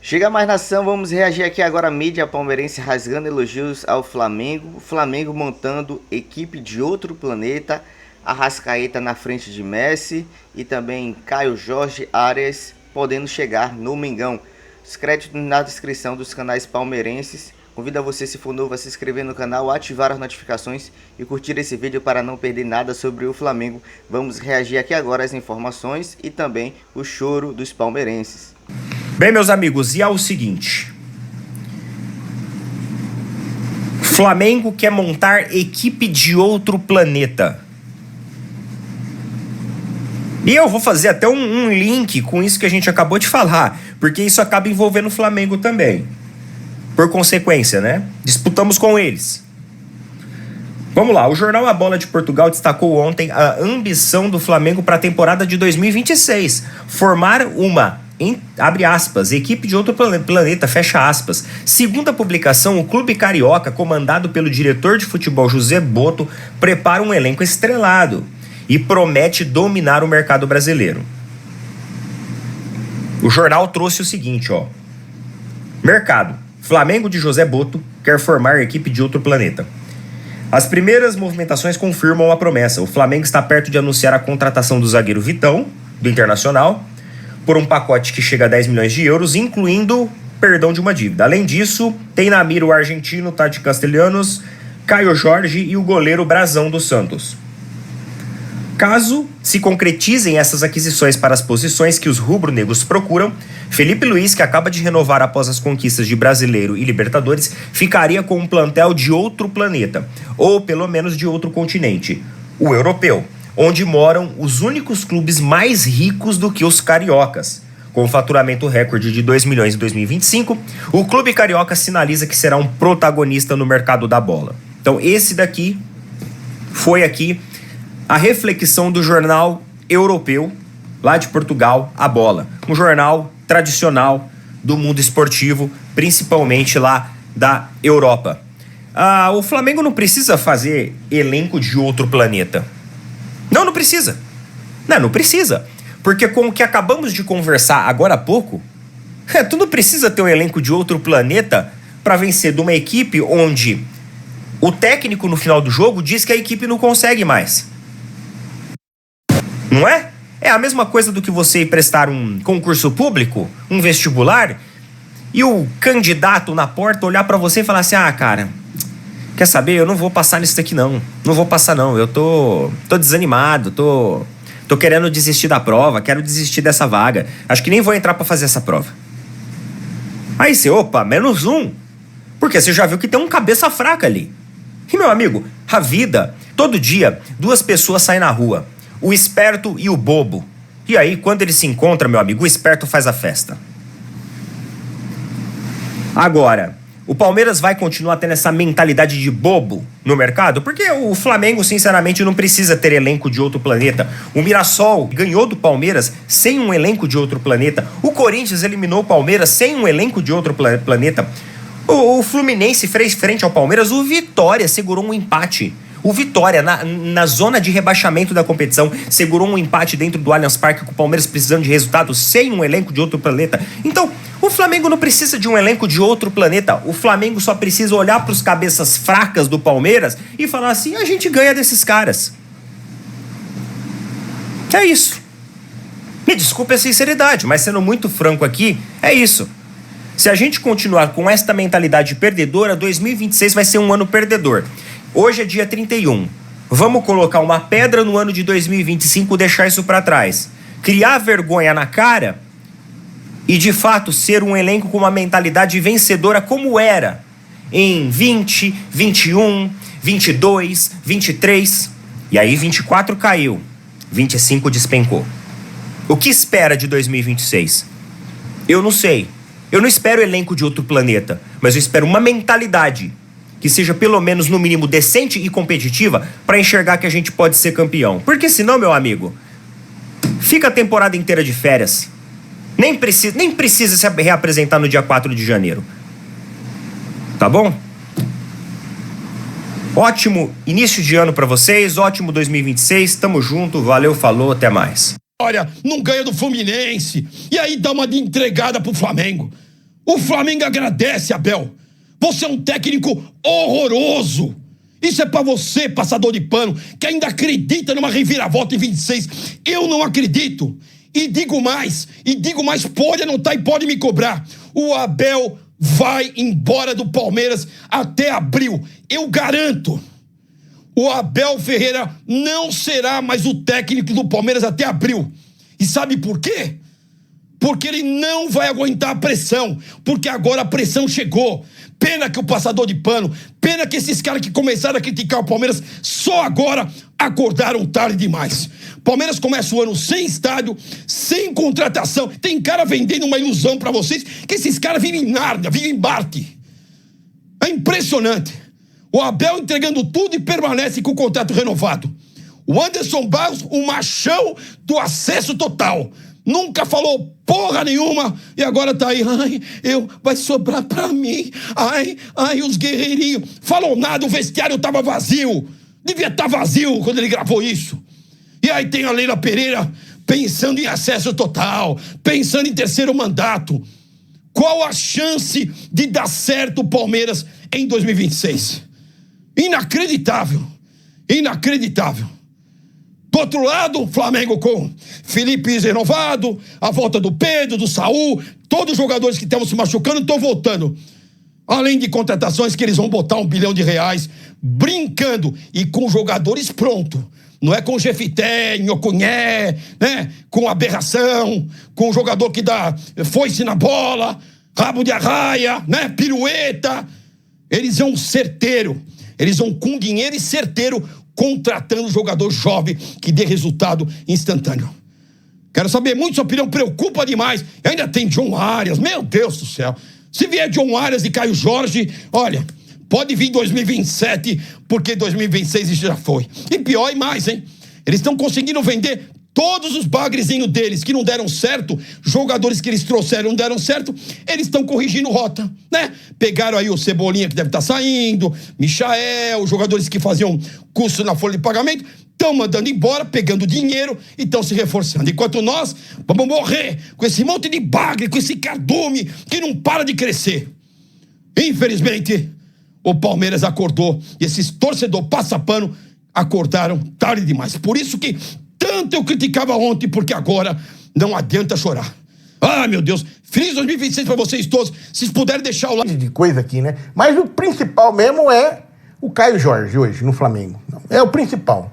Chega mais nação, vamos reagir aqui agora à mídia palmeirense rasgando elogios ao Flamengo. O Flamengo montando equipe de outro planeta. Arrascaeta na frente de Messi e também Caio Jorge Arias podendo chegar no Mengão. Os créditos na descrição dos canais palmeirenses. Convido a você, se for novo, a se inscrever no canal, ativar as notificações e curtir esse vídeo para não perder nada sobre o Flamengo. Vamos reagir aqui agora às informações e também o choro dos palmeirenses. Bem, meus amigos, e é o seguinte: Flamengo quer montar equipe de outro planeta. E eu vou fazer até um link com isso que a gente acabou de falar, porque isso acaba envolvendo o Flamengo também. Por consequência, né? Disputamos com eles. Vamos lá, o jornal A Bola de Portugal destacou ontem a ambição do Flamengo para a temporada de 2026. Formar uma, abre aspas, equipe de outro planeta, fecha aspas. Segundo a publicação, o clube carioca, comandado pelo diretor de futebol José Boto, prepara um elenco estrelado e promete dominar o mercado brasileiro. O jornal trouxe o seguinte, ó. Mercado. Flamengo de José Boto quer formar equipe de outro planeta. As primeiras movimentações confirmam a promessa. O Flamengo está perto de anunciar a contratação do zagueiro Vitão, do Internacional, por um pacote que chega a 10 milhões de euros, incluindo perdão de uma dívida. Além disso, tem na mira o argentino Tati Castellanos, Caio Jorge e o goleiro Brazão do Santos. Caso se concretizem essas aquisições para as posições que os rubro-negros procuram, Felipe Luiz, que acaba de renovar após as conquistas de Brasileiro e Libertadores, ficaria com um plantel de outro planeta, ou pelo menos de outro continente, o europeu, onde moram os únicos clubes mais ricos do que os cariocas. Com um faturamento recorde de 2 milhões em 2025, o clube carioca sinaliza que será um protagonista no mercado da bola. Então esse daqui foi aqui a reflexão do jornal europeu, lá de Portugal, A Bola. Um jornal tradicional do mundo esportivo, principalmente lá da Europa. O Flamengo não precisa fazer elenco de outro planeta. Não precisa. Não precisa. Porque com o que acabamos de conversar agora há pouco, tu não precisa ter um elenco de outro planeta para vencer de uma equipe onde o técnico no final do jogo diz que a equipe não consegue mais. Não é? É a mesma coisa do que você ir prestar um concurso público, um vestibular, e o candidato na porta olhar pra você e falar assim: cara, quer saber? Eu não vou passar nisso daqui não. Não vou passar não. Eu tô desanimado, tô querendo desistir da prova, quero desistir dessa vaga. Acho que nem vou entrar pra fazer essa prova. Aí você, opa, menos um. Porque você já viu que tem um cabeça fraca ali. E, meu amigo, a vida, todo dia, duas pessoas saem na rua. O esperto e o bobo. E aí, quando eles se encontram, meu amigo, o esperto faz a festa. Agora, o Palmeiras vai continuar tendo essa mentalidade de bobo no mercado? Porque o Flamengo, sinceramente, não precisa ter elenco de outro planeta. O Mirassol ganhou do Palmeiras sem um elenco de outro planeta. O Corinthians eliminou o Palmeiras sem um elenco de outro planeta. O Fluminense fez frente ao Palmeiras. O Vitória segurou um empate. O Vitória, na zona de rebaixamento da competição, segurou um empate dentro do Allianz Parque com o Palmeiras precisando de resultados sem um elenco de outro planeta. Então, o Flamengo não precisa de um elenco de outro planeta. O Flamengo só precisa olhar para os cabeças fracas do Palmeiras e falar assim: a gente ganha desses caras. É isso. Me desculpe a sinceridade, mas sendo muito franco aqui, é isso. Se a gente continuar com esta mentalidade perdedora, 2026 vai ser um ano perdedor. Hoje é dia 31. Vamos colocar uma pedra no ano de 2025, deixar isso para trás. Criar vergonha na cara e, de fato, ser um elenco com uma mentalidade vencedora como era em 20, 21, 22, 23. E aí 24 caiu, 25 despencou. O que espera de 2026? Eu não sei. Eu não espero elenco de outro planeta, mas eu espero uma mentalidade que seja pelo menos no mínimo decente e competitiva para enxergar que a gente pode ser campeão. Porque senão, meu amigo, fica a temporada inteira de férias. Nem precisa se reapresentar no dia 4 de janeiro. Tá bom? Ótimo início de ano para vocês, ótimo 2026, tamo junto, valeu, falou, até mais. Olha, não ganha do Fluminense, e aí dá uma de entregada pro Flamengo. O Flamengo agradece, Abel. Você é um técnico horroroso. Isso é pra você, passador de pano, que ainda acredita numa reviravolta em 26. Eu não acredito. E digo mais, pode anotar e pode me cobrar. O Abel vai embora do Palmeiras até abril. Eu garanto. O Abel Ferreira não será mais o técnico do Palmeiras até abril. E sabe por quê? Porque ele não vai aguentar a pressão. Porque agora a pressão chegou. Pena que o passador de pano, pena que esses caras que começaram a criticar o Palmeiras só agora acordaram tarde demais. Palmeiras começa o ano sem estádio, sem contratação. Tem cara vendendo uma ilusão pra vocês que esses caras vivem em Nárnia, vivem em Barte. É impressionante. O Abel entregando tudo e permanece com o contrato renovado. O Anderson Barros, o machão do acesso total. Nunca falou porra nenhuma e agora tá aí, vai sobrar pra mim. Os guerreirinhos. Falou nada, o vestiário tava vazio. Devia estar vazio quando ele gravou isso. E aí tem a Leila Pereira pensando em acesso total, pensando em terceiro mandato. Qual a chance de dar certo o Palmeiras em 2026? Inacreditável. Do outro lado, Flamengo com Felipe renovado, a volta do Pedro, do Saul, todos os jogadores que estavam se machucando estão voltando. Além de contratações que eles vão botar R$1 bilhão, brincando e com jogadores prontos. Não é com Jefité, Nhocunhé, né? Com aberração, com jogador que dá foice na bola, rabo de arraia, né? Pirueta. Eles vão certeiro, eles vão com dinheiro e certeiro contratando jogador jovem que dê resultado instantâneo. Quero saber muito sua opinião, preocupa demais. E ainda tem John Arias, meu Deus do céu. Se vier John Arias e Caio Jorge, olha, pode vir 2027, porque 2026 isso já foi. E pior e mais, hein? Eles estão conseguindo vender todos os bagrezinhos deles que não deram certo, jogadores que eles trouxeram não deram certo, eles estão corrigindo rota, né? Pegaram aí o Cebolinha, que deve estar saindo, Michael, jogadores que faziam custo na folha de pagamento, estão mandando embora, pegando dinheiro e estão se reforçando. Enquanto nós vamos morrer com esse monte de bagre, com esse cardume que não para de crescer. Infelizmente, o Palmeiras acordou e esses torcedores passa-pano acordaram tarde demais. Por isso que tanto eu criticava ontem, porque agora não adianta chorar. Ah, meu Deus, feliz 2026 pra vocês todos. Se vocês puderem deixar o like. De coisa aqui, né? Mas o principal mesmo é o Caio Jorge hoje no Flamengo. É o principal.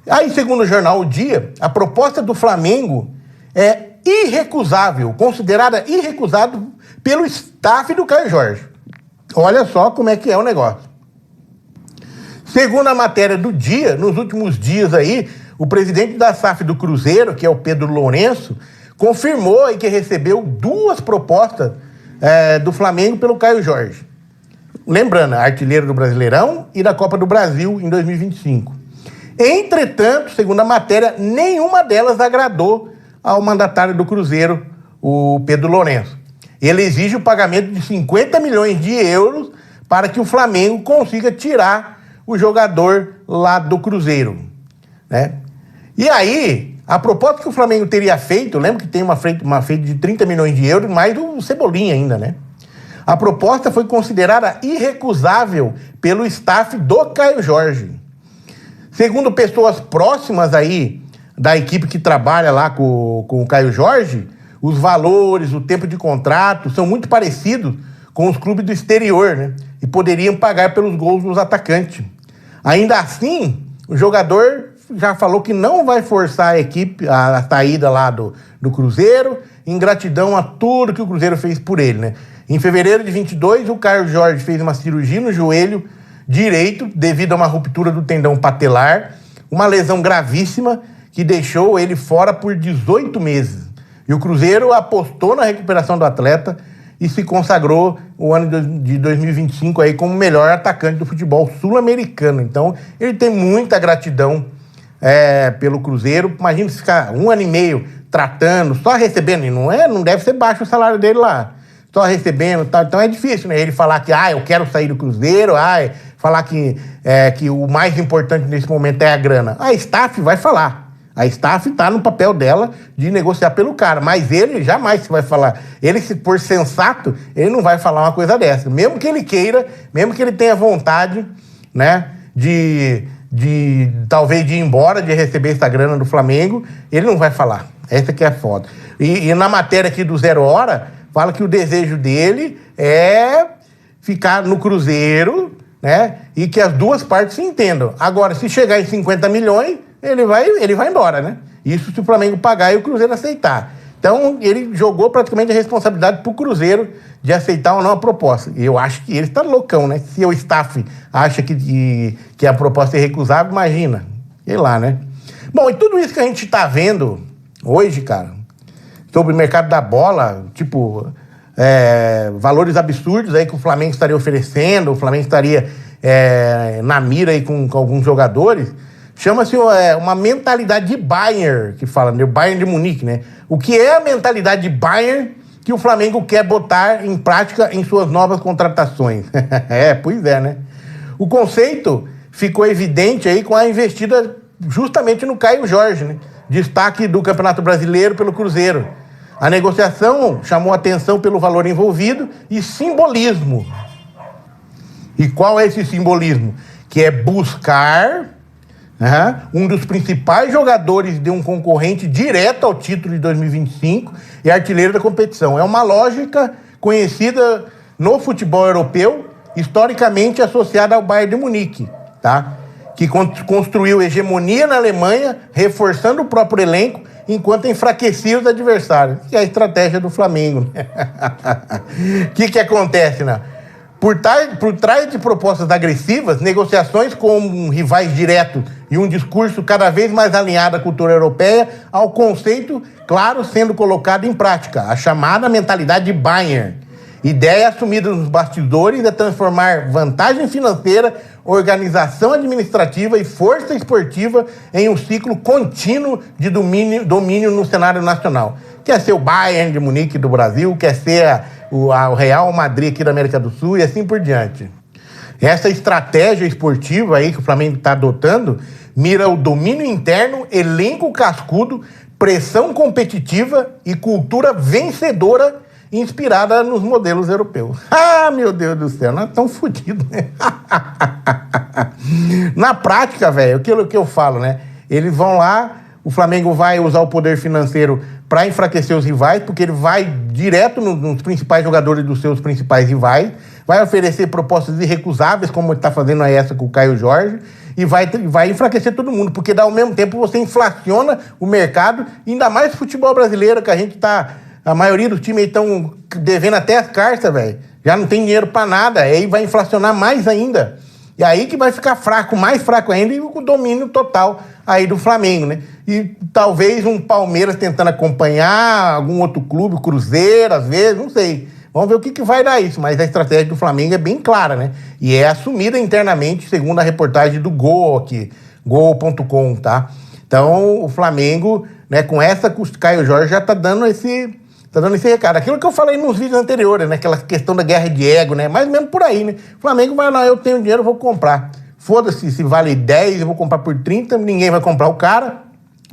Aí, segundo o jornal O Dia, a proposta do Flamengo é irrecusável, considerada irrecusável pelo staff do Caio Jorge. Olha só como é que é o negócio. Segundo a matéria do Dia, nos últimos dias aí, o presidente da SAF do Cruzeiro, que é o Pedro Lourenço, confirmou aí que recebeu 2 propostas do Flamengo pelo Caio Jorge. Lembrando, artilheiro do Brasileirão e da Copa do Brasil em 2025. Entretanto, segundo a matéria, nenhuma delas agradou ao mandatário do Cruzeiro, o Pedro Lourenço. Ele exige o pagamento de 50 milhões de euros para que o Flamengo consiga tirar o jogador lá do Cruzeiro, né? E aí, a proposta que o Flamengo teria feito, lembra que tem uma feita de 30 milhões de euros, mais o Cebolinha ainda, né? A proposta foi considerada irrecusável pelo staff do Caio Jorge. Segundo pessoas próximas aí da equipe que trabalha lá com o Caio Jorge, os valores, o tempo de contrato são muito parecidos com os clubes do exterior, né? E poderiam pagar pelos gols dos atacantes. Ainda assim, o jogador já falou que não vai forçar a equipe, a saída lá do Cruzeiro, em gratidão a tudo que o Cruzeiro fez por ele, né? Em fevereiro de 22, o Caio Jorge fez uma cirurgia no joelho direito devido a uma ruptura do tendão patelar, uma lesão gravíssima que deixou ele fora por 18 meses. E o Cruzeiro apostou na recuperação do atleta e se consagrou o ano de 2025 aí como o melhor atacante do futebol sul-americano. Então, ele tem muita gratidão pelo Cruzeiro. Imagina se ficar 1 ano e meio tratando, só recebendo, e não deve ser baixo o salário dele lá, só recebendo, tá? Então é difícil, né? Ele falar que eu quero sair do Cruzeiro, falar que o mais importante nesse momento é a grana. A staff vai falar. A staff está no papel dela de negociar pelo cara, mas ele jamais vai falar. Ele, se for sensato, ele não vai falar uma coisa dessa. Mesmo que ele queira, mesmo que ele tenha vontade, né, talvez de ir embora, de receber essa grana do Flamengo, ele não vai falar. Essa que é a foda. E na matéria aqui do 0 Hora, fala que o desejo dele é ficar no Cruzeiro, né, e que as duas partes se entendam. Agora, se chegar em 50 milhões... ele vai embora, né? Isso se o Flamengo pagar e o Cruzeiro aceitar. Então, ele jogou praticamente a responsabilidade pro Cruzeiro de aceitar ou não a proposta. E eu acho que ele está loucão, né? Se o staff acha que a proposta é recusável, imagina. Sei lá, né? Bom, e tudo isso que a gente tá vendo hoje, cara, sobre o mercado da bola, tipo, valores absurdos aí que o Flamengo estaria oferecendo, o Flamengo estaria na mira aí com alguns jogadores... chama-se uma mentalidade de Bayern, que fala, né? O Bayern de Munique, né? O que é a mentalidade de Bayern que o Flamengo quer botar em prática em suas novas contratações? Pois é, né? O conceito ficou evidente aí com a investida justamente no Caio Jorge, né? Destaque do Campeonato Brasileiro pelo Cruzeiro. A negociação chamou atenção pelo valor envolvido e simbolismo. E qual é esse simbolismo? Que é buscar... um dos principais jogadores de um concorrente direto ao título de 2025 e artilheiro da competição. É uma lógica conhecida no futebol europeu, historicamente associada ao Bayern de Munique, tá? Que construiu hegemonia na Alemanha, reforçando o próprio elenco, enquanto enfraquecia os adversários. Que é a estratégia do Flamengo. O que acontece, né? Por trás de propostas agressivas, negociações com rivais diretos e um discurso cada vez mais alinhado à cultura europeia, ao conceito, claro, sendo colocado em prática, a chamada mentalidade de Bayern. Ideia assumida nos bastidores é transformar vantagem financeira, organização administrativa e força esportiva em um ciclo contínuo de domínio no cenário nacional. Quer ser o Bayern de Munique do Brasil, quer ser o Real Madrid aqui da América do Sul e assim por diante. Essa estratégia esportiva aí que o Flamengo está adotando mira o domínio interno, elenco cascudo, pressão competitiva e cultura vencedora inspirada nos modelos europeus. Ah, meu Deus do céu, nós estamos fodidos, né? Na prática, velho, aquilo que eu falo, né? Eles vão lá, o Flamengo vai usar o poder financeiro para enfraquecer os rivais, porque ele vai direto nos principais jogadores dos seus principais rivais, vai oferecer propostas irrecusáveis, como ele está fazendo a essa com o Caio Jorge, e vai enfraquecer todo mundo, porque ao mesmo tempo você inflaciona o mercado, ainda mais o futebol brasileiro, que a gente tá... A maioria dos times estão devendo até as cartas, velho. Já não tem dinheiro para nada, aí vai inflacionar mais ainda. E aí que vai ficar fraco, mais fraco ainda, e o domínio total aí do Flamengo, né? E talvez um Palmeiras tentando acompanhar, algum outro clube, Cruzeiro, às vezes, não sei. Vamos ver o que vai dar isso, mas a estratégia do Flamengo é bem clara, né? E é assumida internamente, segundo a reportagem do Gol aqui, gol.com, tá? Então, o Flamengo, né, com essa, com o Caio Jorge já tá dando esse recado. Aquilo que eu falei nos vídeos anteriores, né? Aquela questão da guerra de ego, né? Mais ou menos por aí, né? O Flamengo vai lá, eu tenho dinheiro, eu vou comprar. Foda-se, se vale 10, eu vou comprar por 30, ninguém vai comprar o cara.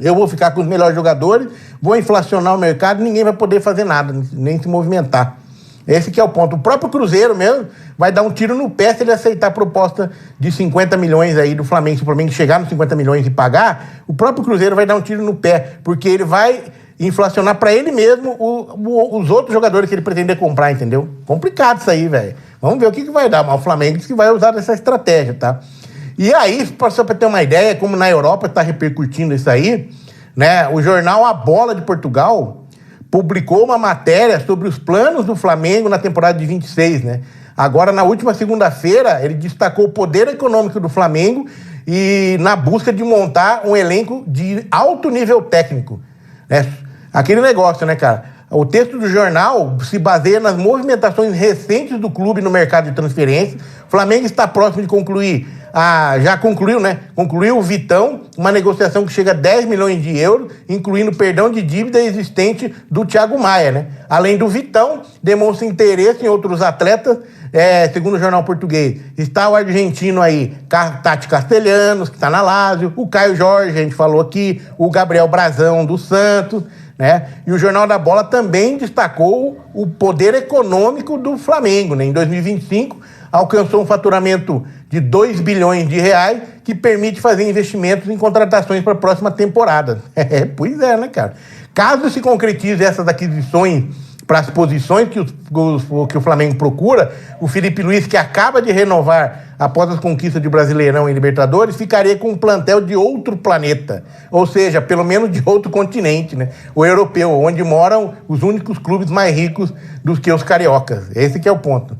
Eu vou ficar com os melhores jogadores, vou inflacionar o mercado, ninguém vai poder fazer nada, nem se movimentar. Esse que é o ponto. O próprio Cruzeiro mesmo vai dar um tiro no pé se ele aceitar a proposta de 50 milhões aí do Flamengo. Se o Flamengo chegar nos 50 milhões e pagar, o próprio Cruzeiro vai dar um tiro no pé, porque ele vai inflacionar para ele mesmo os outros jogadores que ele pretende comprar, entendeu? Complicado isso aí, velho. Vamos ver o que vai dar, mas o Flamengo diz que vai usar essa estratégia, tá? E aí, só para ter uma ideia, como na Europa está repercutindo isso aí, né? O jornal A Bola de Portugal publicou uma matéria sobre os planos do Flamengo na temporada de 26, né? Agora, na última segunda-feira, ele destacou o poder econômico do Flamengo e na busca de montar um elenco de alto nível técnico, né? Aquele negócio, né, cara? O texto do jornal se baseia nas movimentações recentes do clube no mercado de transferência. O Flamengo está próximo de concluir já concluiu, né? Concluiu o Vitão, uma negociação que chega a 10 milhões de euros, incluindo perdão de dívida existente do Thiago Maia, né? Além do Vitão, demonstra interesse em outros atletas, segundo o jornal português. Está o argentino aí, Tati Castelhanos, que está na Lazio, o Caio Jorge, a gente falou aqui, o Gabriel Brazão do Santos, né? E o Jornal da Bola também destacou o poder econômico do Flamengo, né? Em 2025, alcançou um faturamento de 2 bilhões de reais, que permite fazer investimentos em contratações para a próxima temporada. Pois é, né, cara? Caso se concretize essas aquisições para as posições que o Flamengo procura, o Felipe Luiz, que acaba de renovar após as conquistas de Brasileirão e Libertadores, ficaria com um plantel de outro planeta, ou seja, pelo menos de outro continente, né? O europeu, onde moram os únicos clubes mais ricos dos que os cariocas. Esse que é o ponto.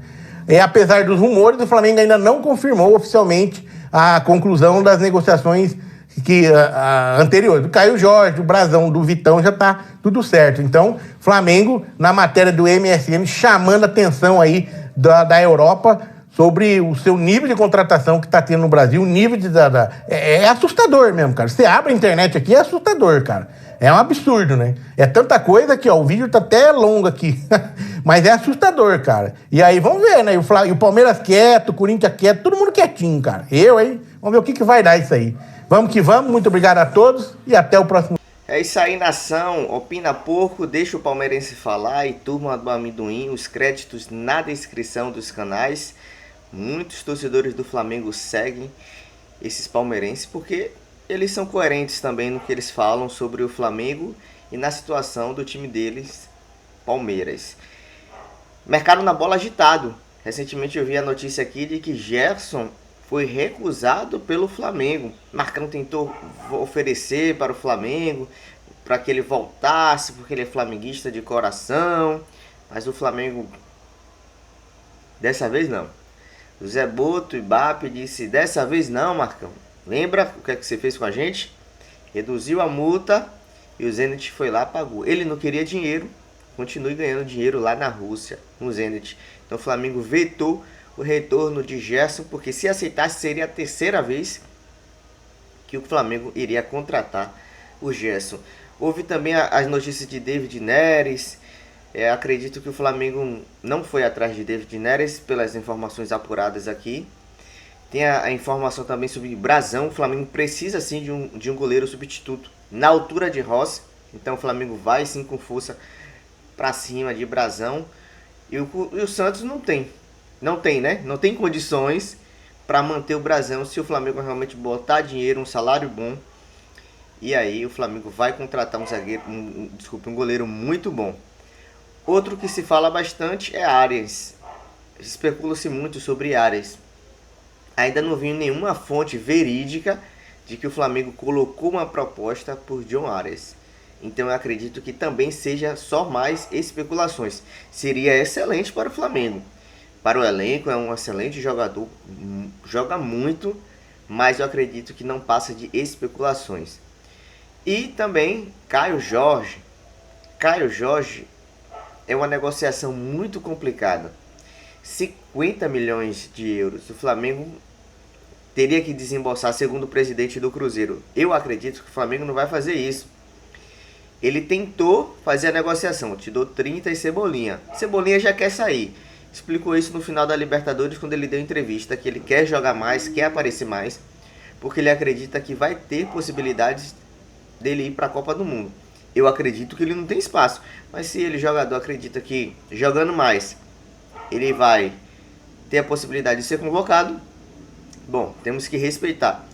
Apesar dos rumores, o Flamengo ainda não confirmou oficialmente a conclusão das negociações anteriores. Do Caio Jorge, do Brazão, do Vitão, já tá tudo certo. Então, Flamengo, na matéria do MSN, chamando a atenção aí da Europa sobre o seu nível de contratação que tá tendo no Brasil, o nível é assustador mesmo, cara. Você abre a internet aqui, é assustador, cara. É um absurdo, né? É tanta coisa que, ó, o vídeo tá até longo aqui. Mas é assustador, cara. E aí, vamos ver, né? E o Palmeiras quieto, o Corinthians quieto, todo mundo quietinho, cara. Hein? Vamos ver o que vai dar isso aí. Vamos que vamos, muito obrigado a todos e até o próximo. É isso aí, nação. Opina pouco, deixa o palmeirense falar. E turma do amendoim, os créditos na descrição dos canais. Muitos torcedores do Flamengo seguem esses palmeirenses porque eles são coerentes também no que eles falam sobre o Flamengo e na situação do time deles, Palmeiras. Mercado na bola agitado. Recentemente eu vi a notícia aqui de que Gerson foi recusado pelo Flamengo. Marcão tentou oferecer para o Flamengo para que ele voltasse, porque ele é flamenguista de coração, mas o Flamengo dessa vez não. O Zé Boto e Bap disse: dessa vez não, Marcão. Lembra o que é que você fez com a gente? Reduziu a multa e o Zenit foi lá e pagou. Ele não queria dinheiro, continue ganhando dinheiro lá na Rússia, no Zenit. Então o Flamengo vetou o retorno de Gerson, porque se aceitasse seria a terceira vez que o Flamengo iria contratar o Gerson. Houve também as notícias de David Neres. Acredito que o Flamengo não foi atrás de David Neres, pelas informações apuradas aqui. Tem a informação também sobre Brazão. O Flamengo precisa sim de um goleiro substituto na altura de Rossi. Então o Flamengo vai sim com força para cima de Brazão. E o Santos não tem, né? Não tem condições para manter o Brazão se o Flamengo realmente botar dinheiro, um salário bom. E aí o Flamengo vai contratar um goleiro muito bom. Outro que se fala bastante é Arias. Especula-se muito sobre Arias. Ainda não vi nenhuma fonte verídica de que o Flamengo colocou uma proposta por John Arias. Então eu acredito que também seja só mais especulações. Seria excelente para o Flamengo. Para o elenco, é um excelente jogador, joga muito, mas eu acredito que não passa de especulações. E também Caio Jorge. Caio Jorge é uma negociação muito complicada. 50 milhões de euros. O Flamengo teria que desembolsar, segundo o presidente do Cruzeiro. Eu acredito que o Flamengo não vai fazer isso. Ele tentou fazer a negociação. Te dou 30 e Cebolinha. Cebolinha já quer sair. Explicou isso no final da Libertadores, quando ele deu entrevista, que ele quer jogar mais, quer aparecer mais, porque ele acredita que vai ter possibilidades dele ir para a Copa do Mundo. Eu acredito que ele não tem espaço, mas se ele, jogador, acredita que jogando mais ele vai ter a possibilidade de ser convocado, bom, temos que respeitar.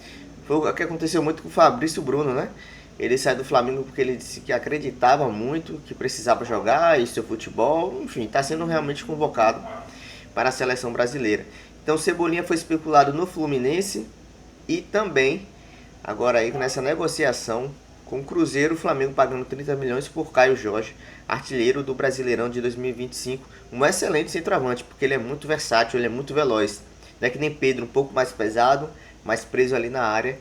Foi o que aconteceu muito com o Fabrício Bruno, né? Ele saiu do Flamengo porque ele disse que acreditava muito, que precisava jogar, isso é futebol, enfim, está sendo realmente convocado para a seleção brasileira. Então Cebolinha foi especulado no Fluminense e também, agora aí nessa negociação com o Cruzeiro, o Flamengo pagando 30 milhões por Caio Jorge, artilheiro do Brasileirão de 2025, um excelente centroavante, porque ele é muito versátil, ele é muito veloz. Não é que nem Pedro, um pouco mais pesado, mais preso ali na área,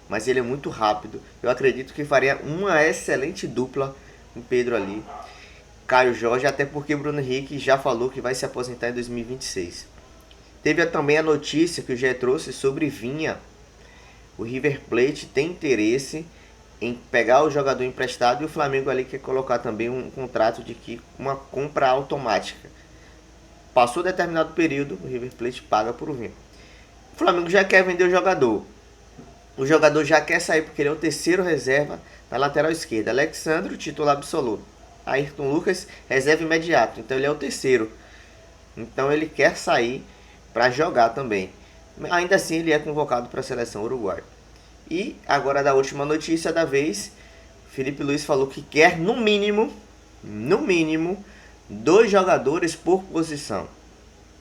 mas ele é muito rápido. Eu acredito que faria uma excelente dupla com Pedro ali, Caio Jorge, até porque Bruno Henrique já falou que vai se aposentar em 2026. Teve também a notícia que o GE trouxe sobre Vinha. O River Plate tem interesse em pegar o jogador emprestado e o Flamengo ali quer colocar também um contrato de que uma compra automática. Passou determinado período, o River Plate paga por Vinha. O Flamengo já quer vender o jogador. O jogador já quer sair porque ele é o terceiro reserva na lateral esquerda. Alexandre, titular absoluto. Ayrton Lucas, reserva imediato. Então ele é o terceiro. Então ele quer sair para jogar também. Ainda assim ele é convocado para a seleção uruguaia. E agora da última notícia da vez, Felipe Luiz falou que quer no mínimo 2 jogadores por posição.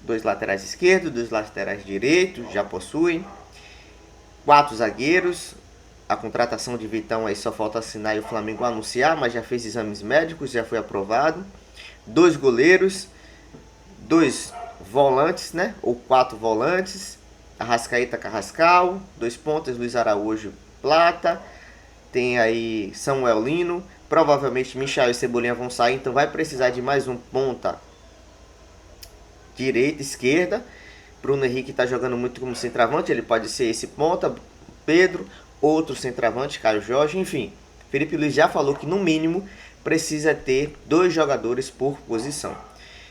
2 laterais esquerdos, 2 laterais direitos, já possuem. 4 zagueiros. A contratação de Vitão aí só falta assinar e o Flamengo anunciar, mas já fez exames médicos, já foi aprovado. 2 goleiros, 2 volantes, né? Ou 4 volantes. Arrascaeta, Carrascal, 2 pontas, Luiz Araújo, Plata. Tem aí Samuel Lino. Provavelmente Michael e Cebolinha vão sair, então vai precisar de mais um ponta direita, esquerda. Bruno Henrique está jogando muito como centroavante, ele pode ser esse ponta. Pedro, outro centroavante, Caio Jorge, enfim. Felipe Luiz já falou que no mínimo precisa ter 2 jogadores por posição.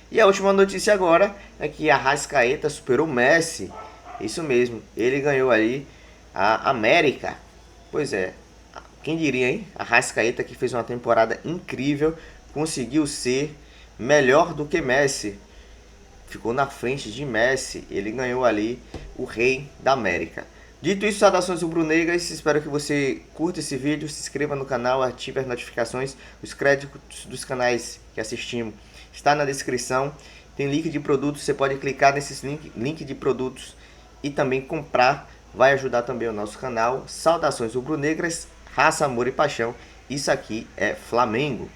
E a última notícia agora é que a Arrascaeta superou o Messi. Isso mesmo, ele ganhou ali a América. Pois é, quem diria, hein? A Arrascaeta, que fez uma temporada incrível, conseguiu ser melhor do que Messi. Ficou na frente de Messi, ele ganhou ali o Rei da América. Dito isso, saudações rubro-negras, espero que você curta esse vídeo, se inscreva no canal, ative as notificações, os créditos dos canais que assistimos está na descrição, tem link de produtos, você pode clicar nesses link de produtos e também comprar, vai ajudar também o nosso canal. Saudações rubro-negras, raça, amor e paixão, isso aqui é Flamengo.